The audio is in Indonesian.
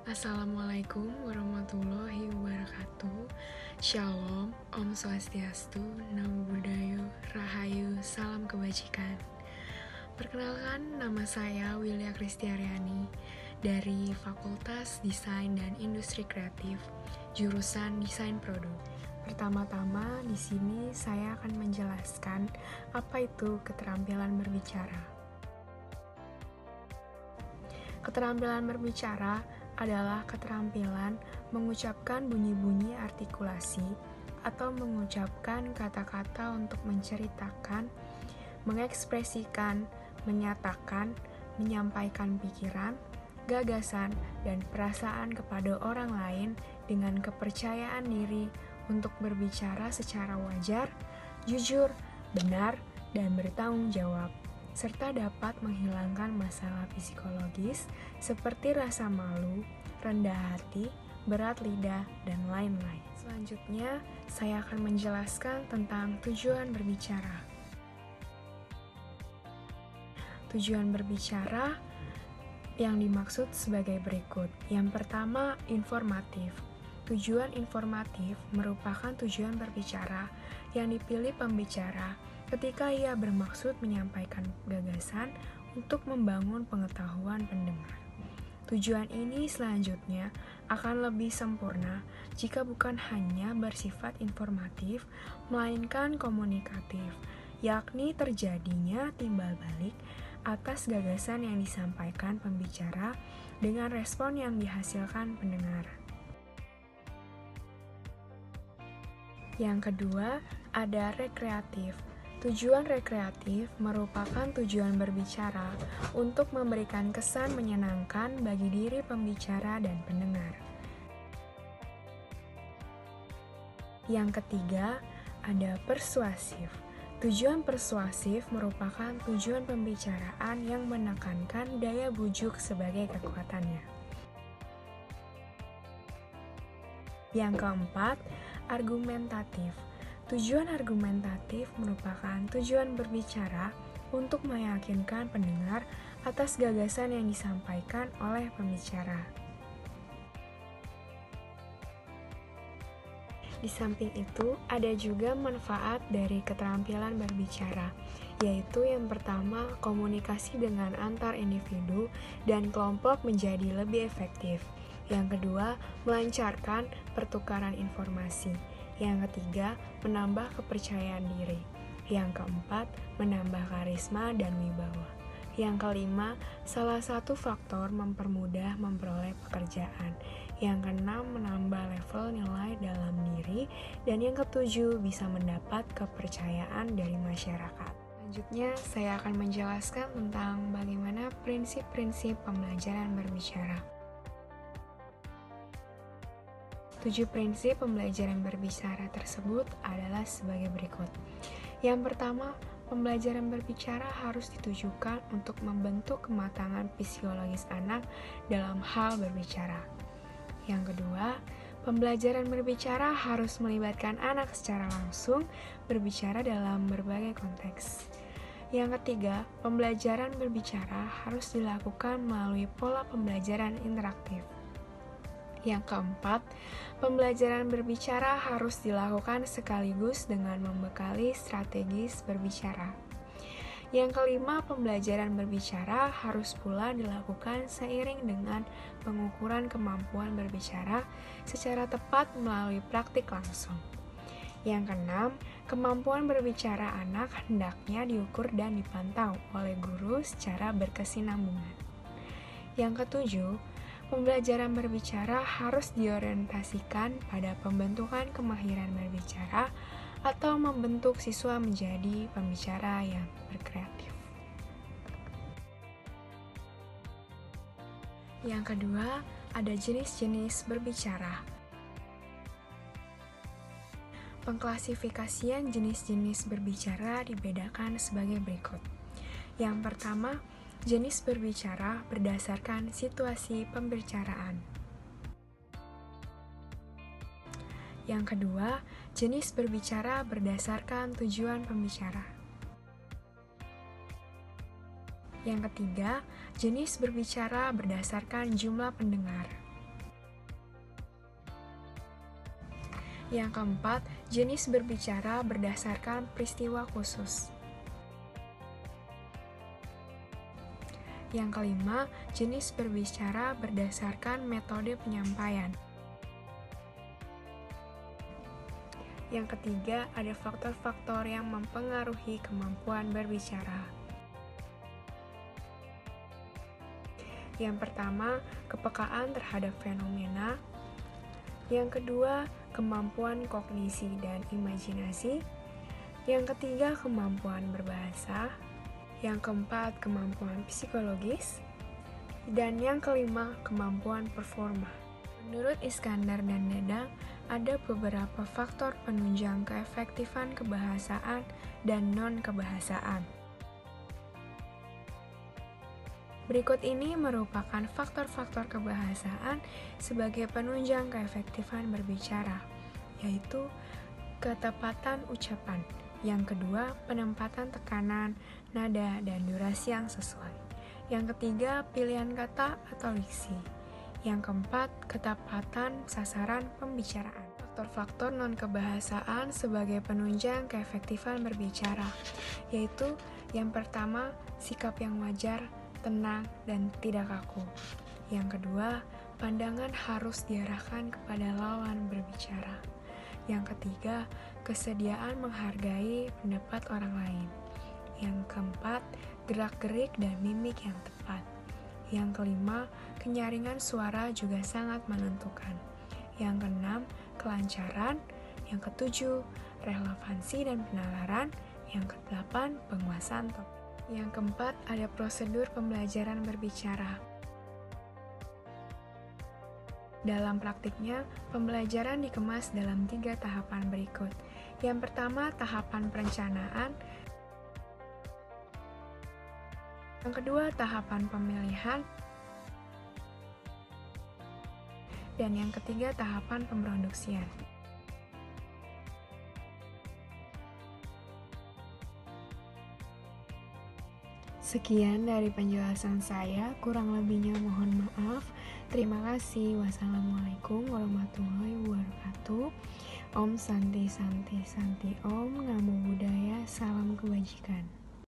Assalamualaikum warahmatullahi wabarakatuh. Shalom, Om Swastiastu, Namo Buddhaya, Rahayu, Salam Kebajikan. Perkenalkan, nama saya Wilya Kristiaryani dari Fakultas Desain dan Industri Kreatif, jurusan Desain Produk. Pertama-tama, di sini saya akan menjelaskan apa itu keterampilan berbicara. Keterampilan berbicara adalah keterampilan mengucapkan bunyi-bunyi artikulasi atau mengucapkan kata-kata untuk menceritakan, mengekspresikan, menyatakan, menyampaikan pikiran, gagasan, dan perasaan kepada orang lain dengan kepercayaan diri untuk berbicara secara wajar, jujur, benar, dan bertanggung jawab, serta dapat menghilangkan masalah psikologis seperti rasa malu, rendah hati, berat lidah, dan lain-lain. Selanjutnya, saya akan menjelaskan tentang tujuan berbicara. Tujuan berbicara yang dimaksud sebagai berikut. Yang pertama, informatif. Tujuan informatif merupakan tujuan berbicara yang dipilih pembicara ketika ia bermaksud menyampaikan gagasan untuk membangun pengetahuan pendengar. Tujuan ini selanjutnya akan lebih sempurna jika bukan hanya bersifat informatif, melainkan komunikatif, yakni terjadinya timbal balik atas gagasan yang disampaikan pembicara dengan respon yang dihasilkan pendengar. Yang kedua, ada rekreatif. Tujuan rekreatif merupakan tujuan berbicara untuk memberikan kesan menyenangkan bagi diri pembicara dan pendengar. Yang ketiga, ada persuasif. Tujuan persuasif merupakan tujuan pembicaraan yang menekankan daya bujuk sebagai kekuatannya. Yang keempat, argumentatif. Tujuan argumentatif merupakan tujuan berbicara untuk meyakinkan pendengar atas gagasan yang disampaikan oleh pembicara. Di samping itu, ada juga manfaat dari keterampilan berbicara, yaitu yang pertama, komunikasi dengan antar individu dan kelompok menjadi lebih efektif. Yang kedua, melancarkan pertukaran informasi. Yang ketiga, menambah kepercayaan diri. Yang keempat, menambah karisma dan wibawa. Yang kelima, salah satu faktor mempermudah memperoleh pekerjaan. Yang keenam, menambah level nilai dalam diri. Dan yang ketujuh, bisa mendapat kepercayaan dari masyarakat. Selanjutnya, saya akan menjelaskan tentang bagaimana prinsip-prinsip pembelajaran berbicara. 7 prinsip pembelajaran berbicara tersebut adalah sebagai berikut. Yang pertama, pembelajaran berbicara harus ditujukan untuk membentuk kematangan psikologis anak dalam hal berbicara. Yang kedua, pembelajaran berbicara harus melibatkan anak secara langsung berbicara dalam berbagai konteks. Yang ketiga, pembelajaran berbicara harus dilakukan melalui pola pembelajaran interaktif. Yang keempat, pembelajaran berbicara harus dilakukan sekaligus dengan membekali strategis berbicara. Yang kelima, pembelajaran berbicara harus pula dilakukan seiring dengan pengukuran kemampuan berbicara secara tepat melalui praktik langsung. Yang keenam, kemampuan berbicara anak hendaknya diukur dan dipantau oleh guru secara berkesinambungan. Yang ketujuh, pembelajaran berbicara harus diorientasikan pada pembentukan kemahiran berbicara atau membentuk siswa menjadi pembicara yang berkreatif. Yang kedua, ada jenis-jenis berbicara. Pengklasifikasian jenis-jenis berbicara dibedakan sebagai berikut. Yang pertama, jenis berbicara berdasarkan situasi pembicaraan. Yang kedua, jenis berbicara berdasarkan tujuan pembicara. Yang ketiga, jenis berbicara berdasarkan jumlah pendengar. Yang keempat, jenis berbicara berdasarkan peristiwa khusus. Yang kelima, jenis berbicara berdasarkan metode penyampaian. Yang ketiga, ada faktor-faktor yang mempengaruhi kemampuan berbicara. Yang pertama, kepekaan terhadap fenomena. Yang kedua, kemampuan kognisi dan imajinasi. Yang ketiga, kemampuan berbahasa. Yang keempat, kemampuan psikologis. Dan yang kelima, kemampuan performa. Menurut Iskandar dan Dadang, ada beberapa faktor penunjang keefektifan kebahasaan dan non-kebahasaan. Berikut ini merupakan faktor-faktor kebahasaan sebagai penunjang keefektifan berbicara, yaitu ketepatan ucapan. Yang kedua, penempatan tekanan, nada, dan durasi yang sesuai. Yang ketiga, pilihan kata atau diksi. Yang keempat, ketepatan sasaran pembicaraan. Faktor-faktor non-kebahasaan sebagai penunjang keefektifan berbicara, yaitu yang pertama, sikap yang wajar, tenang, dan tidak kaku. Yang kedua, pandangan harus diarahkan kepada lawan berbicara. Yang ketiga, kesediaan menghargai pendapat orang lain. Yang keempat, gerak-gerik dan mimik yang tepat. Yang kelima, kenyaringan suara juga sangat menentukan. Yang keenam, kelancaran. Yang ketujuh, relevansi dan penalaran. Yang kedelapan, penguasaan topik. Yang keempat, ada prosedur pembelajaran berbicara. Dalam praktiknya, pembelajaran dikemas dalam 3 tahapan berikut. Yang pertama, tahapan perencanaan. Yang kedua, tahapan pemilihan. Dan yang ketiga, tahapan pemroduksian. Sekian dari penjelasan saya, kurang lebihnya mohon maaf. Terima kasih. Wassalamualaikum warahmatullahi wabarakatuh. Om Santi Santi Santi Om. Namo Buddhaya. Salam kebajikan.